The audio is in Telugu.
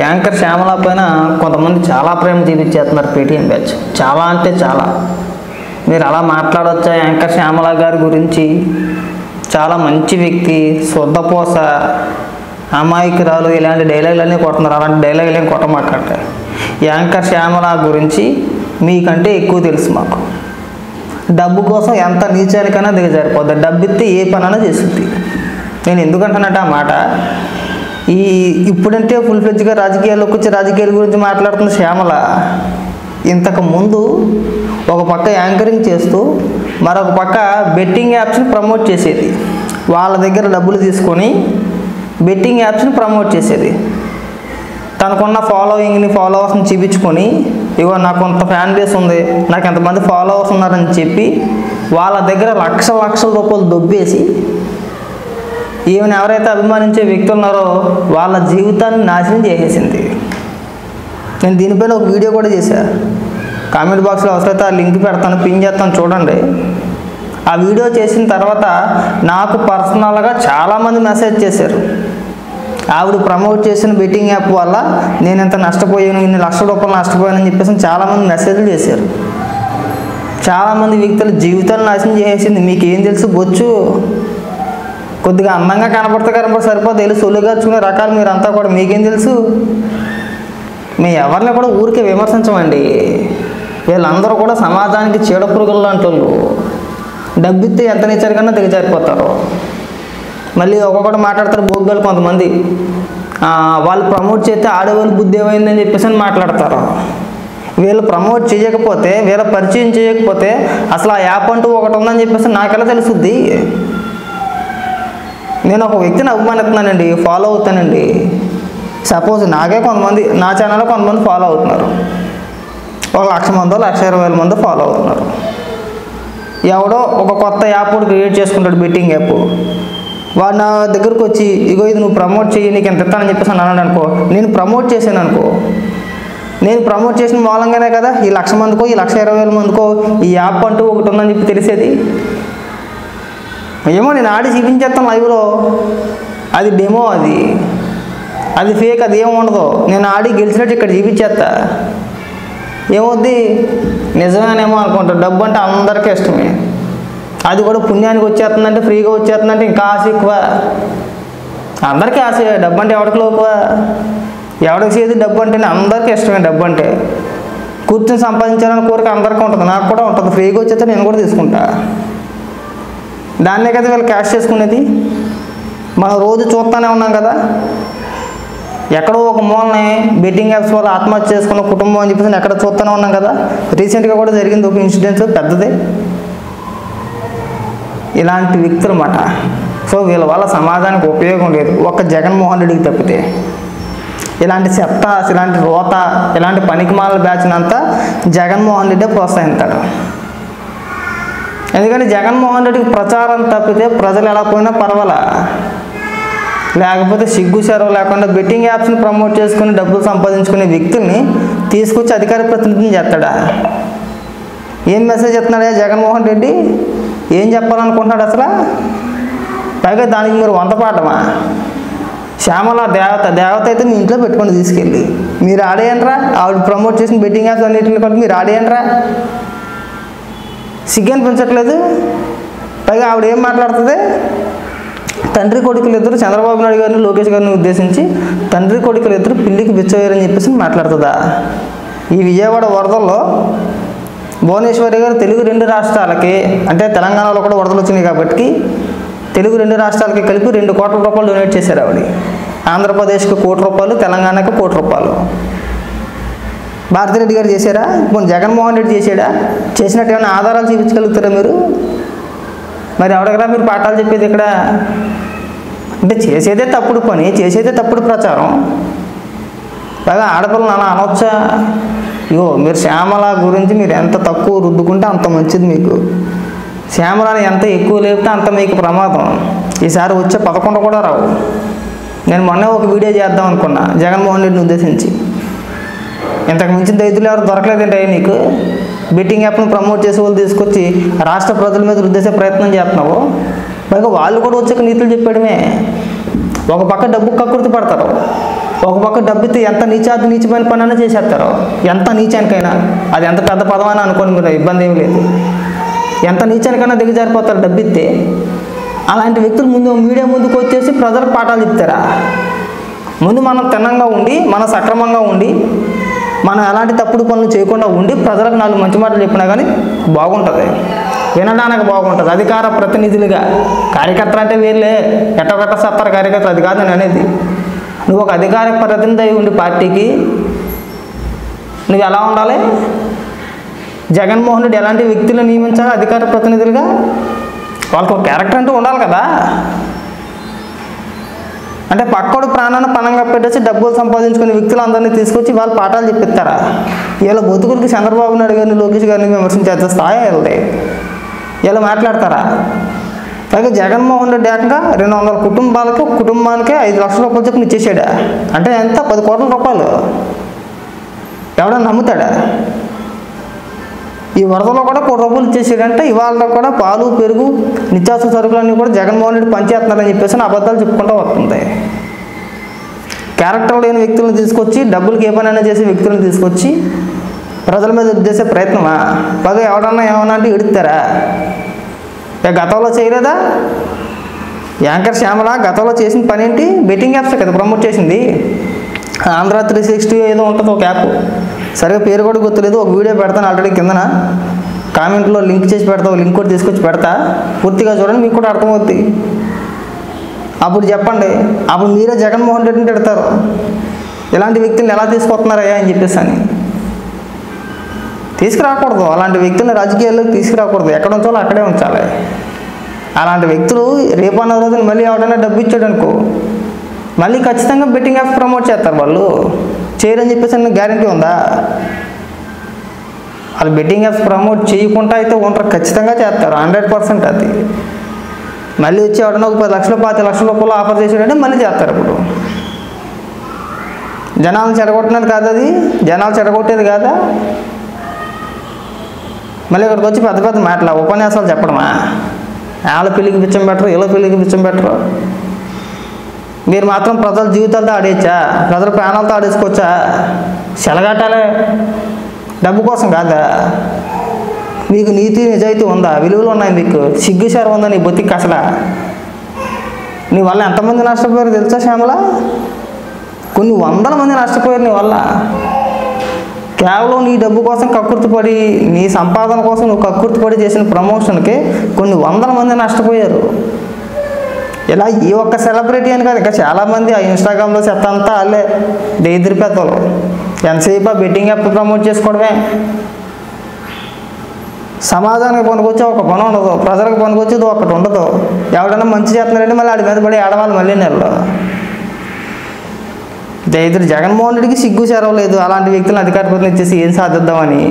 యాంకర్ శ్యామల పైన కొంతమంది చాలా ప్రేమ చూపించేస్తున్నారు పేటీఎం బ్యాచ్. చాలా అంటే చాలా. మీరు అలా మాట్లాడవచ్చా యాంకర్ శ్యామల గారి గురించి? చాలా మంచి వ్యక్తి, శుద్ధపోస, అమాయకురాలు, ఇలాంటి డైలాగులన్నీ కొడుతున్నారు. అలాంటి డైలాగులు ఏం కొట్టమాకండి. యాంకర్ శ్యామల గురించి మీకంటే ఎక్కువ తెలుసు మాకు. డబ్బు కోసం ఎంత నీచానికైనా దిగజారిపోద్ది. డబ్బు ఇస్తే ఏ పనైనా చేస్తుంది. నేను ఎందుకంటానంటే ఆ మాట, ఇప్పుడంటే ఫుల్ ఫ్లెడ్జ్గా రాజకీయాల్లోకి వచ్చి రాజకీయాల గురించి మాట్లాడుతున్న శ్యామల ఇంతకు ముందు ఒక పక్క యాంకరింగ్ చేస్తూ మరొక పక్క బెట్టింగ్ యాప్స్ని ప్రమోట్ చేసేది. వాళ్ళ దగ్గర డబ్బులు తీసుకొని బెట్టింగ్ యాప్స్ని ప్రమోట్ చేసేది. తనకున్న ఫాలోవర్స్ని చూపించుకొని, ఇగో నాకు కొంత ఫ్యాన్ బేస్ ఉంది, నాకు ఎంతమంది ఫాలోవర్స్ ఉన్నారని చెప్పి వాళ్ళ దగ్గర లక్షల రూపాయలు దొబ్బేసి ఈమెను ఎవరైతే అభిమానించే వ్యక్తులు ఉన్నారో వాళ్ళ జీవితాన్ని నాశనం చేసేసింది. నేను దీనిపైన ఒక వీడియో కూడా చేశాను. కామెంట్ బాక్స్లో అవసరమైతే ఆ లింక్ పెడతాను, పిన్ చేస్తాను, చూడండి. ఆ వీడియో చేసిన తర్వాత నాకు పర్సనల్గా చాలామంది మెసేజ్ చేశారు. ఆవిడ ప్రమోట్ చేసిన బెట్టింగ్ యాప్ వల్ల నేను ఎంత నష్టపోయాను, ఇన్ని లక్షల రూపాయలు నష్టపోయానని చెప్పేసి చాలామంది మెసేజ్లు చేశారు. చాలామంది వ్యక్తుల జీవితాన్ని నాశనం చేసేసింది. మీకు ఏం తెలుసు? బొచ్చు కొద్దిగా అందంగా కనపడితే సరిపోతే వెళ్ళి సొల్లుగార్చుకునే రకాలు మీరంతా కూడా. మీకేం తెలుసు? మేము ఎవరిని కూడా ఊరికే విమర్శించమండి. వీళ్ళందరూ కూడా సమాజానికి చీడపురుగులు లాంటి వాళ్ళు. డబ్బిస్తే ఎంత నీచరికన్నా దిగజారిపోతారు. మళ్ళీ ఒక్కొక్కటి మాట్లాడతారు బోగ్గాలు కొంతమంది. వాళ్ళు ప్రమోట్ చేస్తే ఆడవాళ్ళు బుద్ధి ఏమైందని చెప్పేసి అని మాట్లాడతారు. వీళ్ళు ప్రమోట్ చేయకపోతే, వీళ్ళ పరిచయం చేయకపోతే అసలు ఆ యాప్ అంటూ ఒకటి ఉందని చెప్పేసి నాకెలా తెలుస్తుంది? నేను ఒక వ్యక్తిని అభిమానిస్తున్నానండి, ఫాలో అవుతానండి. సపోజ్ నాకే కొంతమంది, నా ఛానల్లో కొంతమంది ఫాలో అవుతున్నారు. ఒక 1,00,000 మందో 1,20,000 మందో ఫాలో అవుతున్నారు. ఎవడో ఒక కొత్త యాప్ క్రియేట్ చేసుకుంటాడు, బెట్టింగ్ యాప్. వాడు నా దగ్గరకు వచ్చి, ఇగో ఇది నువ్వు ప్రమోట్ చేయి, నీకు ఎంత ఇస్తానని చెప్పేసి అన్నాడు అనుకో. నేను ప్రమోట్ చేశాను అనుకో, నేను ప్రమోట్ చేసిన మూలంగానే కదా ఈ 1,00,000 మందికో ఈ 1,20,000 మందికో ఈ యాప్ అంటూ ఒకటి ఉందని చెప్పి తెలిసేది. ఏమో నేను ఆడి చూపించేస్తాను లైవ్లో, అది డెమో, అది ఫేక్, అది ఏమి ఉండదు. నేను ఆడి గెలిచినట్టు ఇక్కడ చూపించేస్తా. ఏమవుద్ది? నిజమేనేమో అనుకుంటా. డబ్బు అంటే అందరికీ ఇష్టమే. అది కూడా పుణ్యానికి వచ్చేస్తుందంటే, ఫ్రీగా వచ్చేస్తుందంటే ఇంకా ఆశ ఎక్కువ. అందరికీ ఆశ. డబ్బు అంటే ఎవరికి లోకువ? ఎవరికి చేసి డబ్బు అంటేనే అందరికీ ఇష్టమే. డబ్బు అంటే కూర్చొని సంపాదించాలని కోరిక అందరికీ ఉంటుంది, నాకు కూడా ఉంటుంది. ఫ్రీగా వచ్చేస్తే నేను కూడా తీసుకుంటా. దాన్నే కదా వీళ్ళు క్యాష్ చేసుకునేది. మనం రోజు చూస్తూనే ఉన్నాం కదా. ఎక్కడో ఒక మూలని బెట్టింగ్ యాప్స్ వల్ల ఆత్మహత్య చేసుకున్న కుటుంబం అని చెప్పేసి ఎక్కడ చూస్తూనే ఉన్నాం కదా. రీసెంట్గా కూడా జరిగింది ఒక ఇన్సిడెంట్స్, పెద్దదే. ఇలాంటి వ్యక్తులు అన్నమాట. సో వీళ్ళ వల్ల సమాజానికి ఉపయోగం లేదు, ఒక్క జగన్మోహన్ రెడ్డికి తప్పితే. ఇలాంటి చెత్త, ఇలాంటి రోత, ఇలాంటి పనికిమాల బ్యాచ్నంతా జగన్మోహన్ రెడ్డి ప్రోత్సహిస్తాడు. ఎందుకంటే జగన్మోహన్ రెడ్డికి ప్రచారం తప్పితే ప్రజలు ఎలా పోయినా పర్వాలా. లేకపోతే సిగ్గు సెరవు లేకుండా బెట్టింగ్ యాప్స్ని ప్రమోట్ చేసుకుని డబ్బులు సంపాదించుకునే వ్యక్తుల్ని తీసుకొచ్చి అధికార ప్రతినిధిని చేస్తాడా? ఏం మెసేజ్ చెప్తున్నాడా జగన్మోహన్ రెడ్డి? ఏం చెప్పాలనుకుంటున్నాడు అసలు? పైగా దానికి మీరు వంతపాటమా? శ్యామల దేవత అయితే మీ ఇంట్లో పెట్టుకొని తీసుకెళ్ళి మీరు ఆడేయండిరా. ఆవిడ ప్రమోట్ చేసిన బెట్టింగ్ యాప్స్ అన్నింటిని కొంటే మీరు ఆడేయండిరా. సిగ్గు అనిపించట్లేదు? పైగా ఆవిడ ఏం మాట్లాడుతుంది? తండ్రి కొడుకులు ఇద్దరు చంద్రబాబు నాయుడు గారిని, లోకేష్ గారిని ఉద్దేశించి తండ్రి కొడుకులు ఇద్దరు పిల్లికి బిచ్చవేయరని చెప్పేసి మాట్లాడుతుందా? ఈ విజయవాడ వరదల్లో భువనేశ్వరి గారు తెలుగు 2 రాష్ట్రాలకి, అంటే తెలంగాణలో కూడా వరదలు వచ్చినాయి కాబట్టి తెలుగు 2 రాష్ట్రాలకి కలిపి 2 కోట్ల రూపాయలు డొనేట్ చేశారు ఆవిడ. ఆంధ్రప్రదేశ్కి 1 కోటి రూపాయలు, తెలంగాణకి 1 కోటి రూపాయలు. భారతిరెడ్డి గారు చేశారా? ఇప్పుడు జగన్మోహన్ రెడ్డి చేశాడా? చేసినట్టు ఏమైనా ఆధారాలు చూపించగలుగుతారా మీరు? మరి ఎవరికరా మీరు పాఠాలు చెప్పేది ఇక్కడ? అంటే చేసేదే తప్పుడు పని, చేసేదే తప్పుడు ప్రచారం. బాగా ఆడపిల్లలు అలా అనవచ్చా? ఇగో మీరు శ్యామల గురించి మీరు ఎంత తక్కువ రుద్దుకుంటే అంత మంచిది మీకు. శ్యామలని ఎంత ఎక్కువ లేపితే అంత మీకు ప్రమాదం. ఈసారి వచ్చే 11 కూడా రావు. నేను మొన్న ఒక వీడియో చేద్దాం అనుకున్నా జగన్మోహన్ రెడ్డిని ఉద్దేశించి. ఇంతకు మించిన దైతులు ఎవరు దొరకలేదంటే నీకు? బెట్టింగ్ యాప్ను ప్రమోట్ చేసే వాళ్ళు తీసుకొచ్చి రాష్ట్ర ప్రజల మీద రుద్దేసే ప్రయత్నం చేస్తున్నావు. పైగా వాళ్ళు కూడా వచ్చాక నీతులు చెప్పడమే. ఒక పక్క డబ్బు కక్కుర్తి పడతారు, ఒక పక్క డబ్బుతో ఎంత నీచమైన పని అయినా చేసేస్తారు, ఎంత నీచానికైనా. అది ఎంత పెద్ద పదం అని అనుకోండి మీరు, ఇబ్బంది ఏం లేదు. ఎంత నీచానికైనా దిగజారిపోతారు డబ్బిస్తే. అలాంటి వ్యక్తులు ముందు మీడియా ముందుకు వచ్చేసి ప్రజలకు పాఠాలు చెప్తారా? ముందు మనం తిన్నంగా ఉండి, మనం సక్రమంగా ఉండి, మనం ఎలాంటి తప్పుడు పనులు చేయకుండా ఉండి ప్రజలకు 4 మంచి మాటలు చెప్పినా కానీ బాగుంటుంది, వినడానికి బాగుంటుంది. అధికార ప్రతినిధులుగా, కార్యకర్తలు అంటే వీళ్ళే ఎట్టగట్ట సత్తారు కార్యకర్తలు, అది కాదు నేను అనేది. నువ్వు ఒక అధికార ప్రతినిధి అయి ఉండి పార్టీకి నువ్వు ఎలా ఉండాలి? జగన్మోహన్ రెడ్డి ఎలాంటి వ్యక్తులు నియమించాలి అధికార ప్రతినిధులుగా? వాళ్ళకు ఒక క్యారెక్టర్ అంటూ ఉండాలి కదా. అంటే పక్కోడు ప్రాణాన్ని పణంగా పెట్టేసి డబ్బులు సంపాదించుకునే వ్యక్తులందరినీ తీసుకొచ్చి వాళ్ళు పాఠాలు చెప్పిస్తారా? వీళ్ళ బతుకులకి చంద్రబాబు నాయుడు గారిని, లోకేష్ గారిని విమర్శించేంత స్థాయి వెళ్తాయి. వీళ్ళు మాట్లాడతారా? పైగా జగన్మోహన్ రెడ్డి ఏకంగా 200 కుటుంబాలకి, ఒక కుటుంబానికి 5 లక్షల రూపాయలు చొప్పున ఇచ్చేసాడా? అంటే ఎంత? 10 కోట్ల రూపాయలు. ఎవడన్నా నమ్ముతాడా? ఈ వరదలో కూడా 1 కోటి రూపాయలు ఇచ్చేసాడంటే ఇవాళ కూడా పాలు, పెరుగు, నిత్యావసర సరుకులన్నీ కూడా జగన్మోహన్ రెడ్డి పంచేస్తున్నారని చెప్పేసి అబద్ధాలు చెప్పుకుంటూ వస్తుంది. క్యారెక్టర్ లేని వ్యక్తులను తీసుకొచ్చి, డబ్బులకి ఏ పనైనా చేసే వ్యక్తులను తీసుకొచ్చి ప్రజల మీద చేసే ప్రయత్నమా? పైగా ఎవడన్నా ఏమన్నా అంటే ఎడుతారా? గతంలో చేయలేదా? యాంకర్ శ్యామల గతంలో చేసిన పని ఏంటి? బెట్టింగ్ యాప్స్ కదా ప్రమోట్ చేసింది. ఆంధ్ర 360 ఏదో ఉంటుంది ఒక యాప్, సరిగా పేరు కూడా గుర్తులేదు. ఒక వీడియో పెడతాను ఆల్రెడీ, కిందన కామెంట్లో లింక్ చేసి పెడతావు, లింక్ కూడా తీసుకొచ్చి పెడతా, పూర్తిగా చూడండి, మీకు కూడా అర్థమవుద్ది. అప్పుడు చెప్పండి, అప్పుడు మీరే జగన్మోహన్ రెడ్డిని తిడతారు, ఇలాంటి వ్యక్తులను ఎలా తీసుకొస్తున్నారయ్యా అని చెప్పేసి అని. తీసుకురాకూడదు, అలాంటి వ్యక్తులను రాజకీయాల్లోకి తీసుకురాకూడదు, ఎక్కడ ఉంచాలో అక్కడే ఉంచాలి. అలాంటి వ్యక్తులు రేపన్న రోజున మళ్ళీ ఎవడైనా డబ్బు ఇచ్చాడు అనుకో, మళ్ళీ ఖచ్చితంగా బెట్టింగ్ యాప్స్ ప్రమోట్ చేస్తారు. వాళ్ళు చేయరని చెప్పేసి గ్యారంటీ ఉందా? వాళ్ళు బెట్టింగ్ యాప్స్ ప్రమోట్ చేయకుండా అయితే ఉంటారు, ఖచ్చితంగా చేస్తారు, 100%. అది మళ్ళీ వచ్చి ఎవడన్నా ఒక 10 లక్షలు 20 లక్షల రూపాయలు ఆఫర్ చేసాడంటే మళ్ళీ చేస్తారు. ఇప్పుడు జనాలను చెడగొట్టినది కాదు, అది జనాలు చెడగొట్టేది కాదా? మళ్ళీ ఇక్కడికి వచ్చి పెద్ద పెద్ద మాటల ఉపన్యాసాలు చెప్పడమా? వాళ్ళ పెళ్ళికి బిచ్చం పెట్టరు, వీళ్ళ పెళ్ళికి బిచ్చం పెట్టరు. మీరు మాత్రం ప్రజల జీవితాలతో ఆడేయచ్చా? ప్రజల ప్రాణాలతో ఆడేసుకోవచ్చా? చెలగాటాలే డబ్బు కోసం కాదా? మీకు నీతి నిజాయితీ ఉందా? విలువలు ఉన్నాయి? మీకు సిగ్గుశారం ఉందా నీ బతికి? అసలు నీ వల్ల ఎంతమంది నష్టపోయారు తెలుసా శ్యామల? కొన్ని 100 మంది నష్టపోయారు నీ వల్ల. కేవలం నీ డబ్బు కోసం కక్కుర్తిపడి, నీ సంపాదన కోసం నువ్వు కక్కుర్తిపడి చేసిన ప్రమోషన్కి కొన్ని 100 మంది నష్టపోయారు. ఇలా ఈ ఒక్క సెలబ్రిటీ అని కాదు, ఇంకా చాలామంది ఆ ఇన్స్టాగ్రామ్లో చెత్త అంతా వాళ్ళే దరిద్ర పెద్దలు. ఎంతసేపు ఆ బెట్టింగ్ యాప్ ప్రమోట్ చేసుకోవడమే. సమాజానికి పనికొచ్చే ఒక పని ఉండదు, ప్రజలకు పనికొచ్చేది ఒకటి ఉండదు. ఎవడన్నా మంచి చేస్తున్నారంటే మళ్ళీ ఆడి మీద పడి ఆడవాళ్ళు మళ్ళీ నెలలో. దరిద్ర జగన్మోహన్ రెడ్డికి సిగ్గు చేరవలేదు అలాంటి వ్యక్తులను అధికార ప్రతినిధి చేసి ఏం సాధిద్దామని.